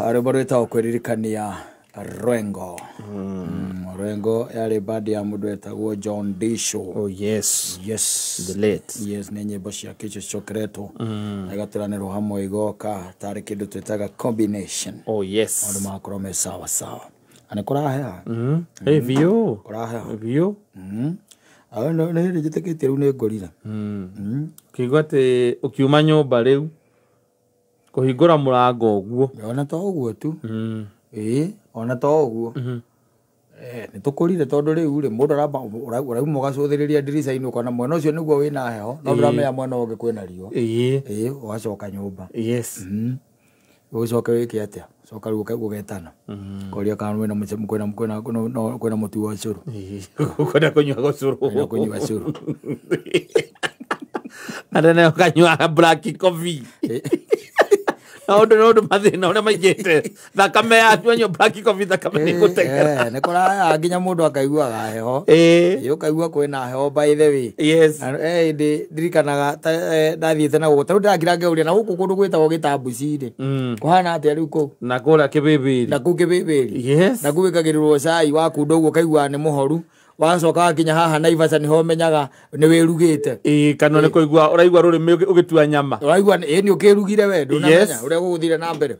Areboreta okwiririkania Rengo. Rengo yari badi ya mundu etagwo John Disho. Oh yes. Yes. The late. Yes, ni nyimbo cia kicho chokereto. Agaturanirwo hamwe igoka tari kindu twitaga combination. Oh yes. Andu makorwo me sawa sawa. Ane kurahea. Hey vio. Kurahea. Vio. Awe no ni njiteketie riu ni ngorira. Kigwa te ukiuma nyumba riu kuhingura murango uguo. Ona to uguo tu. Ona to uguo. Ni tukurire tondu riu ri mundu urauma ugacuthiriria ndirica-ini ukona mwena ucio niguo wina heho no ndiramenya mwena ungi kwina riua ugacoka nyumba. Yes. Ucoke wiki atia coka riu ugetana koria kana wina mucemu kwina mutu wa curu ukwenda kunywa curu kunywa curu adana ukanywa black coffee no mathina uri maigite thakame yanywa black coffee thakame ni gutegera ne kora nginya mundu akaiguaga heho ukaigua kwina heho by the way. Yes. Ndirikanaga ndathiite na gugu taru ndakira ngeuria na guku kundu gwitagwo Gitambuci-ri kuhana atia riu ku na kura Kibibiri na ku Kibibiri. Yes. na kuwikagirirwo cai wa kundu uguo kaigua ni muhoru wacoka kinya haha Naivasha niho menyaga ni wirugite kana ni kuigua uraigua rurimi ugitua nyama uraigua ni ukirugire we ndunamenya uria guguthire na mbere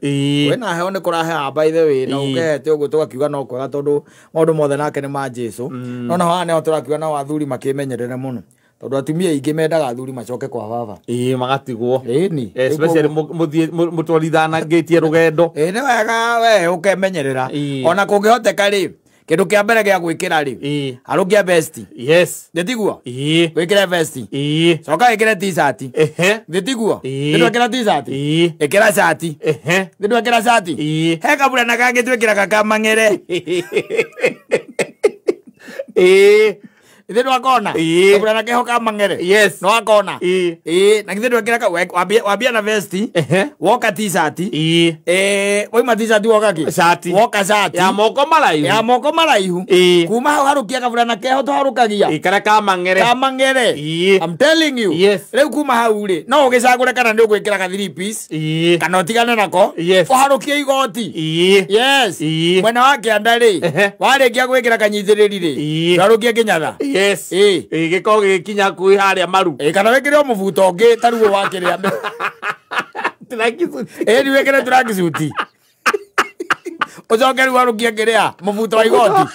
wena heho ni kurahe by the way na ukete uguo tugakiuga no kwega tondu maundu mothe nake ni ma Jesu no na haha niho turakiuga na wathuri makimenyerere muno tondu atumia ingi mendaga athuri macoke kwa baba magatigwo ni especially mutwarithana ngitie rugendo ni wega we ukemenyerera ona kungihoteka ri kindu kia mbere gia gwikira ri arugia vest. Yes. Ndetigua wikire vest coka wikire t-shirt ndetigua ndu wikira t-shirt ikira shirt ndu wikira shirt he kabura na kangi twikira kakamangere Ithe wakona kabura na keho kamangere. Yes. No akona na kithe wikira wabia na vest woka t-shirt woima t-shirt woka ki shirt woka shirt ya moko malaihu kuma hau harukia kabura na keho to harukagia ikara kamangere. I'm telling you. Yes. Riu kuma hau ri no ugicagure kana ndi gwikira ka 3 piece kana utigane nako uharukie igoti. Yes. Mwena wake andari warikia gwikira kanyithiriri ri harukie kinyatha. Yes. Giko gikinya kui haria maru kana wekire o mubuto ungi taruo wakiria trakisuti ni wekire trakisuti ucoke riu harukie kiria mubuto wa igoti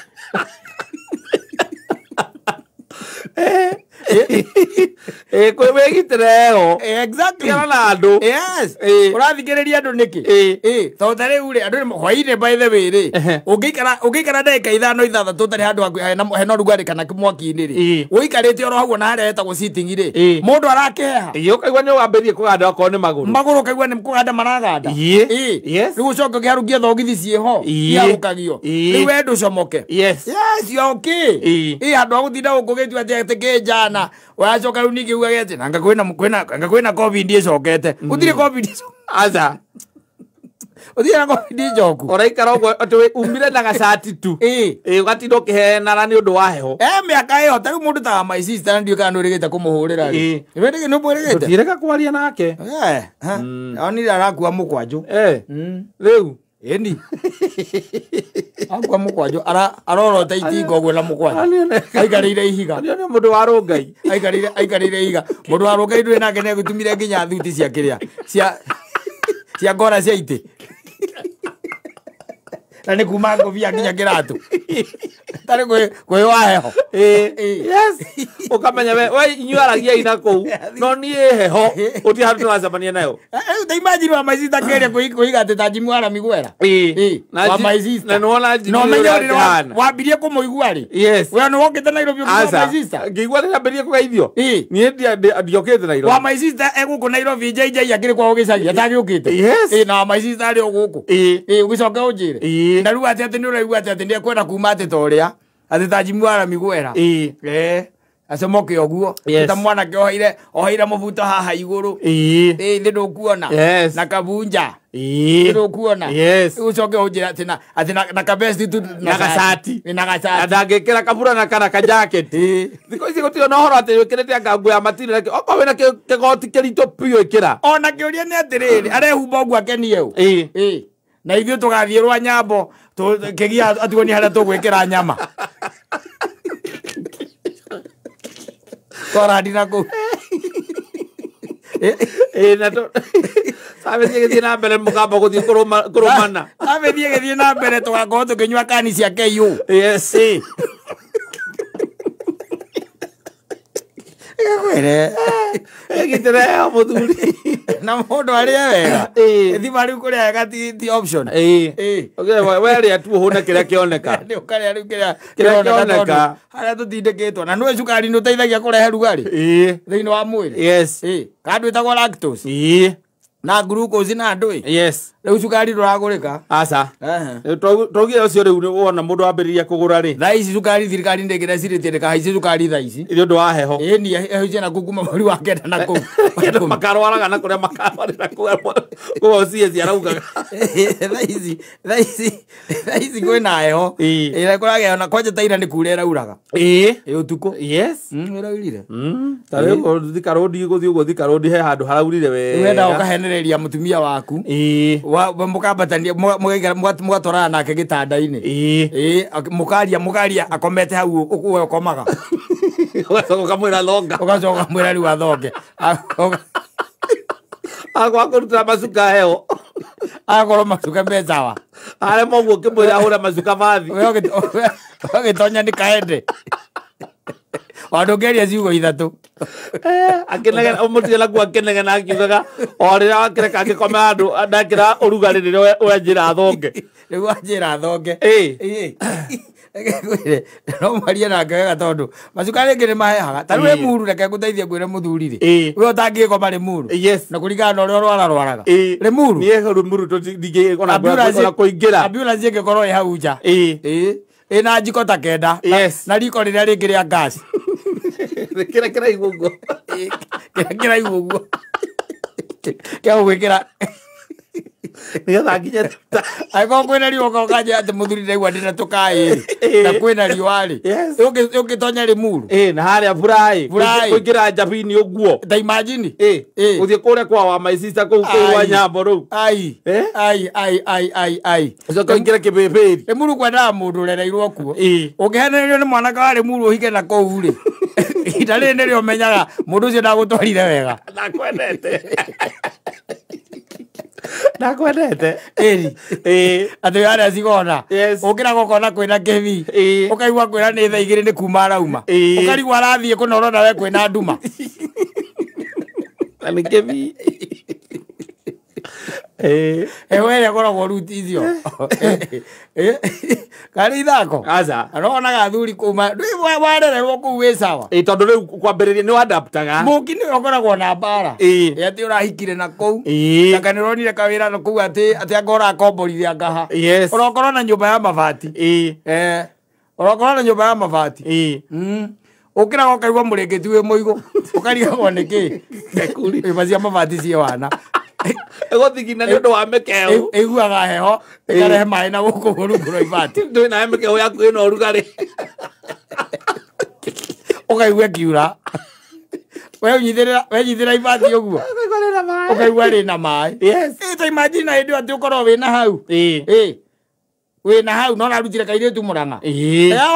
kwe wegitereo exactly kana andu. Yes. Urathikiriria andu niki to tare ure andu hwaine by the way ri ungikara ndeka ithano ithathatu tari handu hena rugari kana kimwaki-ini ri uikarite oro hau na haria etagwo sitting ri mundu arakeha ukaigua ni wambirie kuganda okorwo ni maguru ukaigua ni kuganda maraganda. Yes. Riu ucoke ukiharukia thogithi cieho iharukagio riu we nducomoke. Yes, you okay andu agutinda gukugitua ati jana wacoka riu ningi uga gete nanga kwina covid icokete utire covid aza utire covid icoku uraikara uguo umire na gacati tu ugatinda ukihenara ni undu wa heho miaka iyo tariu mundu ta my sister ndio kana urigite kumuhurira ri iwe ni mwirigite utireka kwaria nake onire arakua mukwanju riu eni akwa mukwanju arorota itingo gwe na mukwanju aikarire ihiga ni mundu wa rungai aikarire ihiga mundu wa rungai ndwe nake ne gutumire nginya thuti cia kiria cia ngora cia ite na ni kuma ngobia nginya kiratu tari kwe wa heho. Yes. Ukamenya we inyuaragia ina kou no ni heho uti handu twacemania nayo ta imagine wa maisita keria kuiga ati ta Jimmy Wara Migwera wa maisita na nuona no menya uri wambirie kumuigua ri. Yes. We no wokite Nairobi wa maisita ngigwa ni ambirie kugeithio ni ndiokite Nairobi wa maisita eguku Nairobi JJ akiri kwa ugicagia atagiukite. Yes. Na maisita ari oguku ugicoka unjire na riu ati ni uraigua ati ndi kwenda kuma ati toria ati ta Jimmy Wara Migwera acomoke oguo ta mwana ke oheire mubuto haha iguru ndi ndukuona na kabunja ndukuona ucoke unjira ati na kabesti tu na gacati ndangikira kabura na kana ka jacket thiko ici gutio no horo ati wikirite angangu ya matire nake oko wina kigoti kirito pio ikira ona kiuria ni atiriri arehumba oguo akenie u na ithuĩ tũgathiĩ rwa Nyambo kĩgia atuoni harĩa tũgwĩkĩra nyama twarandi na kũu na sabes gĩthiĩ na mbere mũkamba gũthiĩ kũrũmana sabes gĩthiĩ na mbere tũgakorwo tũkĩnyua kani cia KU yes Kwere gĩtĩreo mũthuri na mũndũ arĩa wega thima rĩu kũrĩa wega ti option werĩa tu ũhũne kĩrĩa kĩoneka nĩ ũkarĩa rĩu kĩrĩa kĩoneka harĩa tũtindĩkĩtwo na nĩwe cukari nĩ ũteithagia kũrehe rugarĩ thĩinĩ wa mwĩrĩ yes kandu ĩtagwo lactose na glucose na ndũĩ yes rĩu cukari ndũragũrĩka aca twaugire ũcio rĩu wona mũndũ wambĩrĩria kũgũra rĩ thaa ici cukari thirikari ndĩngĩrecirĩtie ndĩkahaicie cukari thaa ici nĩ ũndũ wa heho ĩni hehoicie na kuma mweri wa kenda na kũu makarwaraga na kũrĩa makarwarĩra kũu cia araugaga thaa ici kwĩna heho ĩrĩa kũragĩa na kwanja taira nĩ kuura ĩrauraga ũtukũ yes ĩraurire tarĩu thika rondi gũthiĩ ũguo thika rondi he handũ haraurire wenda ũkahenereria mũtumia waku mũkambatania mũgatwarana nake gĩtanda-inĩ mũkaria akomete hau ũkuwe ũkomaga ũgacoka ũkamwĩra thonga ũgacoka ũkamwĩra rĩu athonge agwa kũrutĩra macuka heo agakorwo macuka mbecawa arema ũguo ũkĩmwĩra ahũre macuka bathi ũgĩtonya nĩ kaende ndũngĩaria ciugo ithatũ akĩnegena ũmũtigana kuo akĩnegena akiugaga o rĩrĩa wakĩreka angĩkome handũ ndakĩra ũrugarĩ rĩrĩa wenjĩra thonge rĩu wanjĩra thonge no marie nake wega tondũ macuka rĩngĩ nĩ mahehaga ta rĩu muru reke ngũteithie ngwĩre mũthuri rĩ we ũtangĩkoma rĩ muru na kũringana na ũrĩa rwararwaraga rĩ muru ona kũingĩra ambulance ĩngĩkorwo ĩ hau nja ĩna njiko ta kenda na riko rĩrĩa rĩngĩ rĩa gas kĩrĩa kĩraigu ũguo kĩa gũgwĩkĩra nĩgetha nginya angĩkorwo kwĩna riũa ũkanja atĩ mũthuri ndaigua ndĩna tũkaĩ na kwĩna riũa-rĩ ũngĩtonya rĩ muru na harĩa buraĩ kũingĩra njabini ũguo ta imagine gũthiĩ kũrĩa kwa wa my sister kũu wa Nyambo rĩu ũcoka ũingĩre kĩbĩbĩri rĩ muru kwendaga mũndũ ũrereirwo kuo ũngĩhenererio nĩ mwanake wa rĩ muru ũhike na kũu-rĩ ihinda rĩrĩ nĩrĩo ũmenyaga mũndũ ũcio ndagũtwarire wega nakwendete atĩ harĩa cigona ũkĩraga ũkona kwĩna kĩbi ũkaigua kwĩna nĩ thaa igĩrĩ nĩ kuma arauma ũkarigua arathiĩ kũnorwo nawe kwĩna nduma na nĩ kĩbi heho ĩrĩa ĩkoragwo ruti icio karĩ ithako anonaga athuri kuma warererwo kũu wĩ sawa tondũ rĩu kwambĩrĩria nĩ wadaptaga mũki nĩwe ũkoragwo na mbara atĩ ũrahikire na kũu aka nĩ ũronire kawĩra na kũu atĩ anga ũrakomborithia ngaha ũrokorwo na nyũmba ya mabati ũrokorwo na nyũmba ya mabati ũkĩraga ũkaigua mũrĩngĩti wĩ mũigũ ũkarigagwo nĩkĩ nyũmba cia mabati ciĩ wana egũthigina nĩ ũndũ wa mĩkeo ĩiguaga heho ĩkarehe maĩ na gũkũ rungu rwa ibati ndũĩ nawe mĩkeo yaku ĩna ũrugarĩ ũkaigua ĩkiura wenyithĩra ibati ũguo ũkaigua rĩna maĩ ta imagine hĩndĩ ĩyo atĩ ũkorwo wĩna hau wĩna hau no narutire kairĩtu Mũrang'a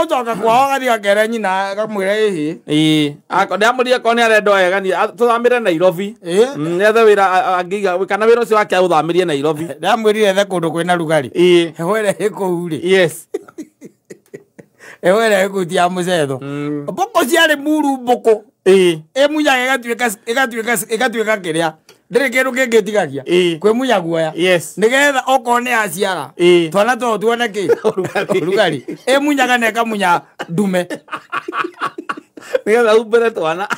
ũcoka kwao gathiĩ gakere nyina kamwĩre ĩhĩ ndamũrire korwo nĩ arenda wega tũthamĩre Nairobi ethe wĩra angĩiga kana wĩra ũcio wake aũthamĩrie Nairobi ndamwĩrire ethe kũndũ kwĩna rugarĩ heho ĩrĩa ĩ kũu-rĩ heho ĩrĩa ĩ kũu ti ya mũcetho mbũkũ ciarĩ muru mbũkũ ĩmunyaga ĩgatuĩka kĩrĩa ndĩrĩ kĩndũ kĩngĩtigagia kwĩmunya guoya nĩgetha okorwo nĩ yaciara twana twao tuone kĩ ũrugarĩ ĩmunyaga na ĩkamunya ndume nĩgetha umbĩre twana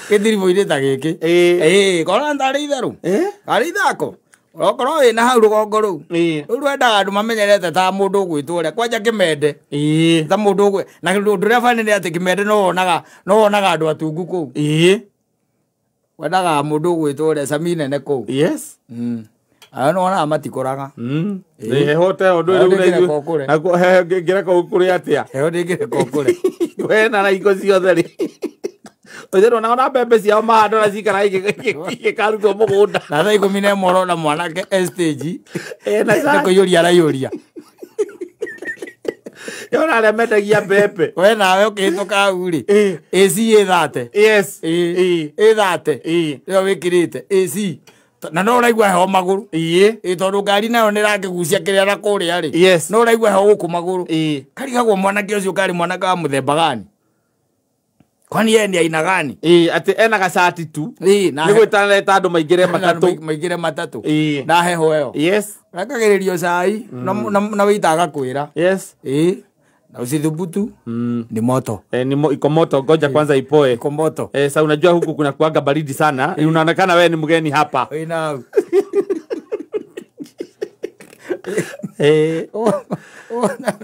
gĩtiribũ-inĩ ta gĩkĩ korwo ntarĩ itherũ karĩ ithako okorwo wĩna hau rũgongo rũu rĩu rwendaga andũ mamenyerete ta mũndũ ũgwĩtwo ũrĩa kwanja Kĩmende ta mũndũ ũgwĩ na ũndũ ũrĩa bani nĩ atĩ Kĩmende no wonaga andũ atungu kũu wendaga mũndũ ũgwĩtwo ũrĩa cami nene kũu ayo nĩ wonaga matikũraga heho ta ĩyo ngĩreka ũkũrĩ atĩa heho ndĩngĩreka ũkũre wena na iko ciothe rĩ Othero naona mbembe ciao mahando na cikara igĩkarutwo mũgũnda. Na thaa 11 na mwanake stage Na kũiyũria arayũria. Yona arĩa mendagia mbembe. We nawe ũkĩhĩtũka hau rĩ, AC ĩthate. Yes. Ĩthate. Ĩyo wĩkĩrĩte AC. Na no ũraigua heho magũrũ. Tondũ ngari nayo nĩ ĩrakĩgucia kĩrĩa na kũrĩa rĩ. No ũraigua heho gũkũ magũrũ. Karigagwo mwanake ũcio karĩ mwanake wa mũthemba gani? Kwani yeye ni aina gani? Ati ena gacati tu. Nĩ gwĩtanĩte andũ maingĩre matatũ. Na heho ĩyo. Yes. Rakagĩrĩrio cai na wĩitaga kwĩra. Yes. Na usithubutu ni moto. Iko moto, ngoja kwanza ipoe. Iko moto. Sasa unajua huku kuna kuanga baridi sana. Unaonekana wewe ni mgeni hapa. Ina.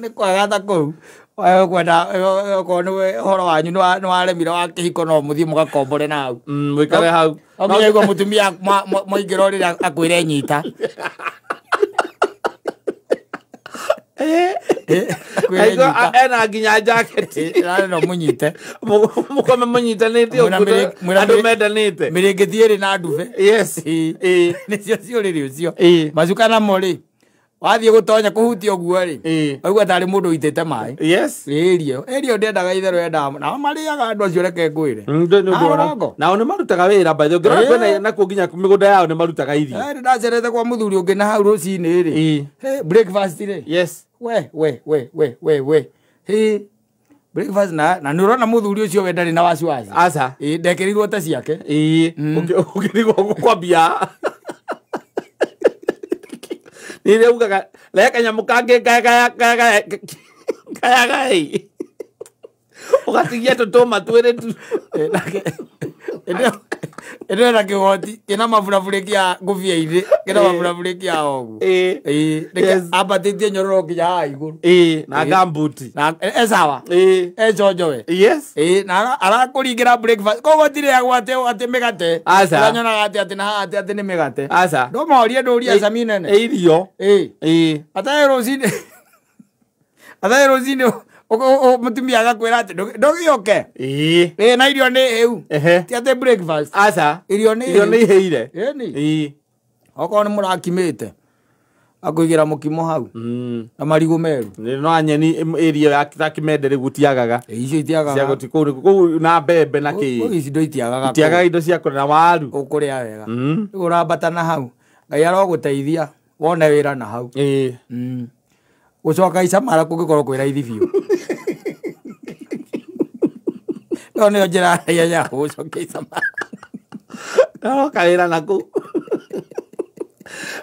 Ni kwaga kũu. Wayo kwenda kono horo wanyu no aremire wa kihiko no muthie mugakombore na hau. Mwikare hau. Ogiye go mutumia moigiro riri akwire nyita. Ena nginya jacket. No munyite. Mukome munyitanĩte ũguo. Andũ mendanĩte. Mĩrĩngĩti ĩrĩ na ndube. Yes. Nĩcio ciũrĩrĩ ũcio. Macuka na mori. Wathiĩ gũtonya kũhutia ũguo rĩ. Waigua tarĩ mũndũ ũitĩte maĩ. Yes. Ĩrio ndendaga itherũ endaga. Na marĩaga andũ acio reke ngwĩre. Nao nĩ marutaga wĩra by the way. Ngĩrora nakuo nginya mĩgũnda yao nĩ marutaga irio. Ndacerete kwa mũthuri ũngĩ na hau rũcinĩ rĩ. Breakfast rĩ. Yes. We. Breakfast na nĩ ũrona mũthuri ũcio we ndarĩ na wasiwasi. Aca. Ndekĩrirwo ta ciake. Ũkĩrigwo kwambia. Nile ugaga leka nyamukange kaya ukatigia totoma twere tu ene na kigoti kina mafurafurikia ngufia ire kina mafurafurikia ogu abatitie nyororo kinya ha iguru na gambuti na sawa jojowe yes na arakuringira breakfast kogo tire agwate ati megate anyona ati na ati ni megate asa ndo morie ndoria samine ne irio ata erozine o mutumia agakwira ati ndogioke na irio ni heu ti ati breakfast asa irio ni iheire oko ni murakimite akuigira mukimo hau na marigu meru no anyeni area yakimendere gutiagaga icio itiagaga cia gutikuru na mbembe na ki icio itiagaga itiagaga indo cia kũrĩa na waru ukuria wega urambata na hau ngai aroguteithia wone wira na hau gucoka icamara kungikorwo kwira ithi biũ no nĩ njĩra ya gucoka icamara no kawĩra naku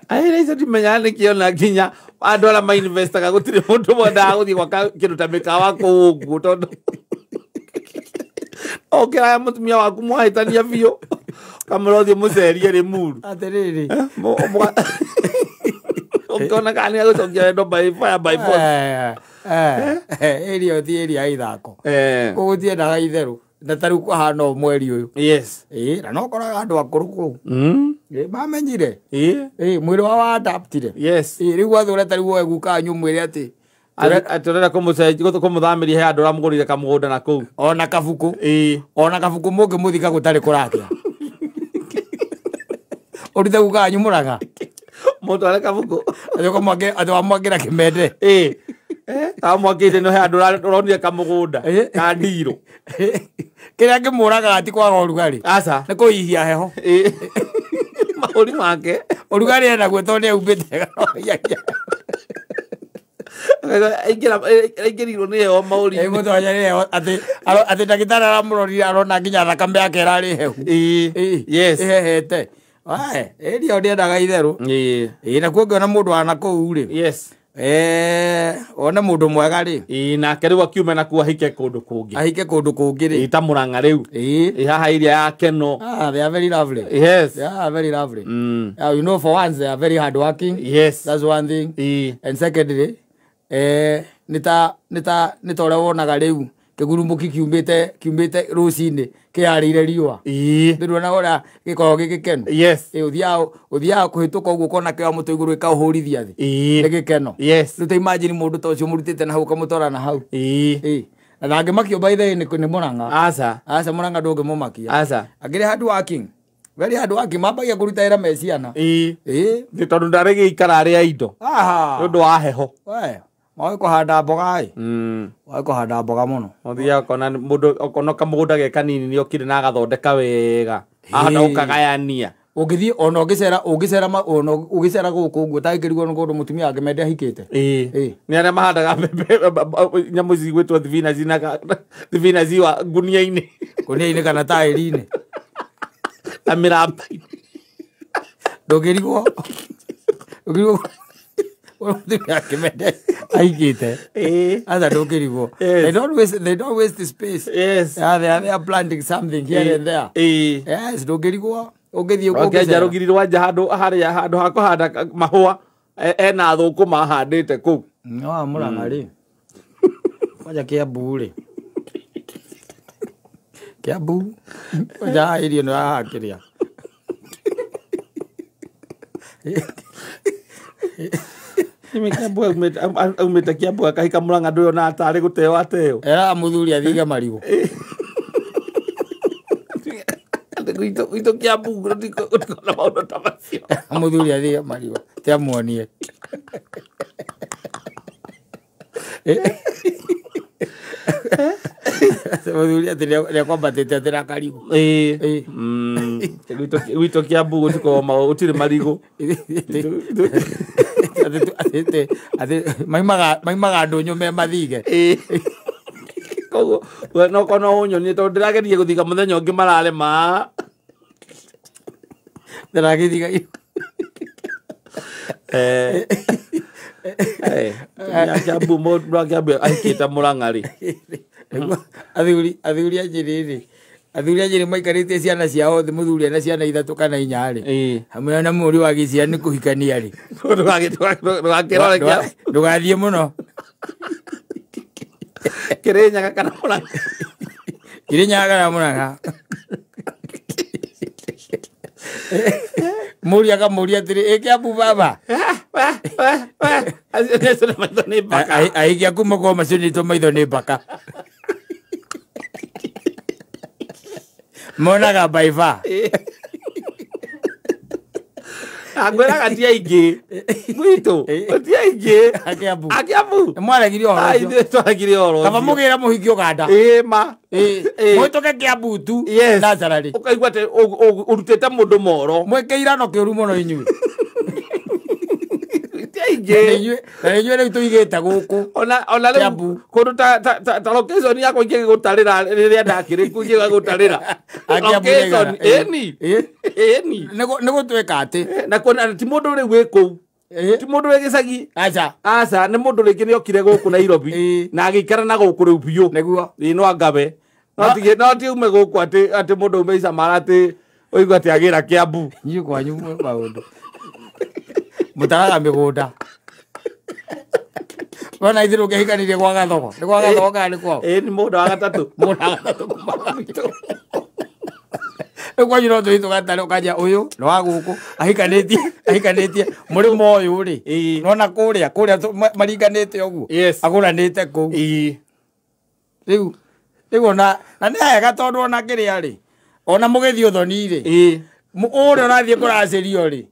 aira icio ndimenya nĩkĩona nginya andũ arĩa mainvestaga gũtirĩ mũndũ mwendaga gũthiĩ gwaka kĩndũ ta mĩkawa kũu ũguo tondũ okĩraya mũtumia waku mwahĩtania biũ kamũra ũthiĩ mũcerie rĩ muru atĩrĩrĩ ukiona kani agũcokia wendo by fire by force area thi area ithako gũgũtiendaga itherũ na tarĩu kũhana mweri ũyũ yes na no koraga andũ akũrũ kũu mamenyire mwĩrĩ wao adaptire yes rĩu gwathũra tarĩu woe guka nyũ mwĩrĩ atĩ atũrenda kũmũthamĩria he andũ ũramũgũrire kamũgũnda na kũu ona kabuku mũngĩ mũthika gũtarĩ kũrakĩa ũrute guka nyũmũraga mũndũ arĩ kabuku atĩ wamwakĩra kĩmende amwakĩte no he andũ ũronire kamũgũnda ka ndirũ kĩrĩa kĩmũraga ati kwaga ũrugarĩ aca nĩ kũhihia heho mahũri make ũrugarĩ enaguo tondũ nĩaumbĩte aingĩrirwo nĩ heho mahũri mũtonya nĩ heho atĩ ndagĩtarĩ aramũrorire arona nginya thakame yake ĩrarĩ hehu ĩhehete ĩrio ndĩendaga itherũ nakuo ngĩona mũndũ wa nakũu rĩ one mũndũ mwega rĩ nake rĩu akiuma nakuo ahike kũndũ kũngĩ rĩ ta Mũrang'a rĩu haha iria ya Keno they are very lovely yes they are very lovely you know for once they are very hard working yes that's one thing and secondly nita ũrĩa wonaga rĩu kĩgurumũki kiumĩte rũcinĩ kĩarĩire riũa ndĩruona ũrĩa gĩkoragwo gĩgĩkeno ũthiaga kũhĩtũka ũguo ũkona kĩoya mũtwe igũrũ gĩkaũhũrithia thĩ nĩ gĩkeno rĩu ta imagine mũndũ ta ũcio mũrutĩte na hau ũkamũtwara na hau na ngĩmakio by the way nĩ Mũrang'a aca Mũrang'a ndũngĩmũmakia aca akĩrĩ hard working very hard working mambagia kũruta wĩra me ciana nĩ tondũ ndarĩ gĩikara arĩa indo nĩ ũndũ wa heho mawĩ kũhanda mboga mawĩ kũhanda mboga mũno ũthiaga ũkona mũndũ okona kamũgũnda ge kanini nĩ okire na agathondeka wega ahota ũkagayania ũngĩthiĩ ona ũgĩcera gũkũ ũguo ũtagĩkĩrigwo nĩ kũndũ mũtumia wake mende ahikĩte nĩ arĩa mahandaga nyamũ ici gwĩtwo thibinaci wa ngũnia-inĩ kana taĩri-inĩ na mĩramba-inĩ ndũngĩrigwo mũtumia wake mende ahikĩte aca ndũngĩrigwo they don't waste space they are planting something here and there yes ndũngĩrigwo ũngĩthiĩ rũgiri rwa nja handũ ha kũhanda mahũa ena thũkũma ahandĩte kũu no Mũrang'a rĩ kwanja Kĩambu rĩ Kĩambu kwanja irio nĩ rahakĩrĩa aumĩte Kĩambu akahika Mũrang'a ndũyũ na atarĩ gũteo ateo era mũthuri athige marigũ gwitũ Kĩambu gũtikona maũndũ ta macio mũthuri athige marigũ tĩamuonie mũthuri atĩ nĩakwambatĩte atĩ na karigũ gwitũ Kĩambu gũtirĩ marigũ maimaga ndũnyũ me mathige koguo nokona ũnyonie tondũ ndĩragerie gũthiga mũthenya ũngĩ mararema ndĩragĩthiga Kĩambu mũndũ wa Kĩambu ahikĩte Mũrang'a rĩ athuri anjĩrĩ maikarĩtie ciana ciao thĩ mũthuri ena ciana 3 kana 4 rĩ hamwe na mũri wa gĩcia nĩ kũhikania rĩ ndũgathiĩ mũno Kĩrĩnyaga kana Mũrang'a mũri akamũria atĩrĩ Kĩambu baba aikia kuma kwa macio nĩtwo maitho nĩ mbaka monaga by far ngwĩraga ti aingĩ gwitũ ti aingĩ Kĩambu mwaregire ũhoro twaregire ũhoro kaba mũgĩra mũhiki ũganda ma mwĩtũke Kĩambu tu Nazara rĩ ũkaigua atĩ ũrutĩte mũndũ moro mwĩke irano kĩũru mũno inyuĩ na inyuĩ rĩu tũigĩte gũkũ ona rĩu kũndũ ta location yakwa ingĩgũtarĩra rĩrĩa ndakĩrĩ kũ ingĩgũtarĩra location ĩni nĩ gũtuĩka atĩ na kuona ti mũndũ rĩu wĩ kũu ti mũndũ wĩ gĩcagi aca nĩ mũndũ rĩngĩ nĩ okire gũkũ Nairobi na agĩikara na gũkũ rĩu biũ nĩguo no Angabe no ti ume gũkũ atĩ mũndũ ume Icamara atĩ ũigua atĩ agĩra Kĩambu inyuĩ kwanyu maũndũ mũtaraga mĩgũnda wona ithiĩ ũkĩhikanirie gwa Gathogo nĩ gwa Gathogo kana nĩ kwao nĩ mũndũ wa gatatũ kwanyu no tũthi tũgatarĩ ũkanja ũyũ nĩ wa gũkũ ahikanĩtie mũrĩmo ũyũ rĩ nona kũrĩa maringanĩte ũguo agũranĩte kũu rĩu ona na nĩ hega tondũ ona kĩrĩa rĩ ona mũgĩthiĩ ũthoni rĩ ũrĩa ũrathiĩ kũracĩrio rĩ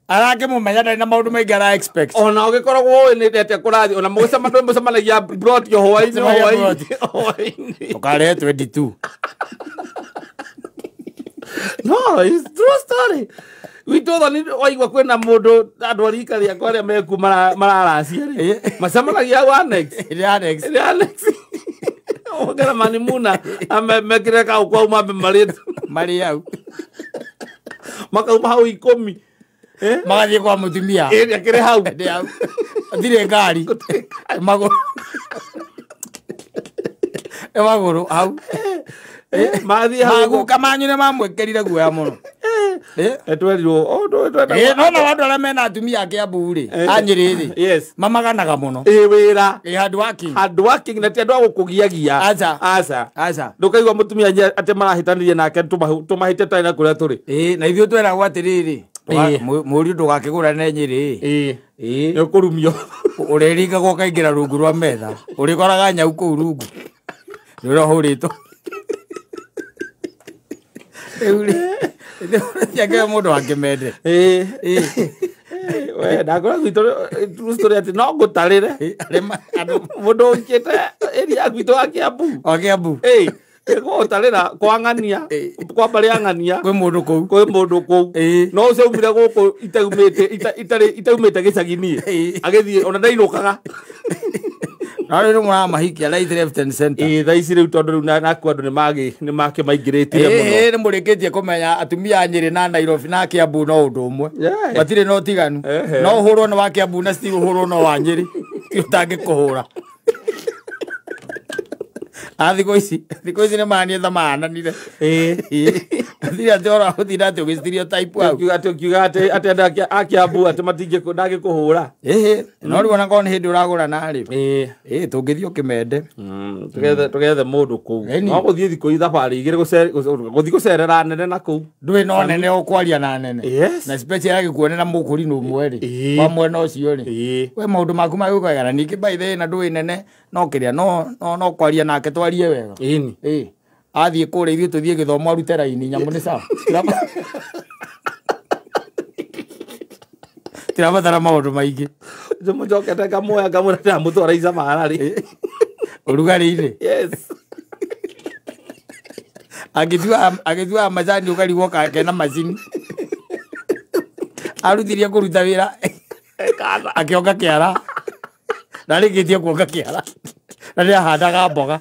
arakĩmũmenya ndarĩ na maũndũ maingĩ ara expect ona ũgĩkoragwo ũĩ nĩ ndete kũrathiĩ ona mũcemanagia brotio hwainĩ ũkarehe 22 no it's true story gwitũ ũthoni waigua kwĩna mũndũ andũ a rika rĩakwa arĩa meku mararacia rĩ macemanagia annex ũgera manimuna mekĩre kaũ kwau mambe marĩ hau makauma hau 10 magathiĩ kwa mũtumia akĩrĩ hau thirĩ ngari magũrũ hau maguka manyu nĩ mamwĩkĩrire guoya mũno nona andũ arĩa mena atumia a Kĩambu rĩ a Nyĩrĩ rĩ mamaganaga mũno wĩra hard working na ti andũ a gũkũgiagia aca ndũkaigua mũtumia atĩ marahĩtanĩrie nake tũmahĩte tarĩ na kũrĩa tũrĩ na ithuĩ tweragwo atĩrĩrĩ mũriũ ndũgakĩgũrane Nyĩrĩ nĩ ũkũrumio ũrĩringagwo ũkaingĩra rungu rwa metha ũrĩkoraga nyau kũu rungu nĩũrahũrĩtwo tiake mũndũ wa kĩmende we ndakora gwitũ true story ati no ngũtarĩre mũndũ ũkĩte area gwitũ wa Kiambu gũtarĩra kwa ng'ania kwa mbarĩ ya ng'ania kwĩ mũndũ kũu no ũcio umire gũkũ itaumĩte gĩcagi-inĩ agĩthiĩ ona ndainũkaga Nari no mwana mahikia right left and center. Thaa ici rĩu tondũ rĩu naku andũ nĩmakĩmaingĩrĩtire mũno. Nĩ mũrĩkĩtie kũmenya atumia a Nyĩrĩ na Nairobi na Kiambu no ũndũ ũmwe. Matirĩ no tiganu. No ũhũrwo nĩ wa Kiambu na still ũhũrwo no wa Nyĩrĩ. Ti ũtangĩkũhũra. Thikũ ici nĩ mania maananire. Thiri atĩ ora ũthira atĩ ũgĩcirio type au. Ũkiuga atĩ andũ a Kiambu atĩ ndangĩkũhũra. No rĩu ona korwo nĩ hĩndĩ ũragũra narĩ. Tũngĩthiĩ Kĩmende. Tũgethe mũndũ kũu. No gũthiĩ thikũ thabarĩ igĩrĩ gũthiĩ gũcerera nene na kũu. Ndũĩ no nene ũkwaria na nene. Na special agĩkuonera mũkũri nĩ ũmwe rĩ. Wa mwena ũcio rĩ. We maũndũ maku magĩũkaga na ningĩ by the way na ndũĩ nene no kĩrĩa no kwaria nake twarie wega. Athiĩ kũrĩa ithuĩ tũthiĩ gĩthomo arute raini nyamũ nĩ sawa. Tirabatara maũndũ maingĩ. Mũcokete kamuoya ngamwĩra ndĩramũtwara Icamara rĩ. Ũrugarĩ-inĩ. Yes. Agĩtua macani ũkarigwo kena macini. Aruthirie kũruta wĩra. Akĩonga kĩara. Na rĩngĩtie kuonga kĩara. Na nĩahandaga mboga.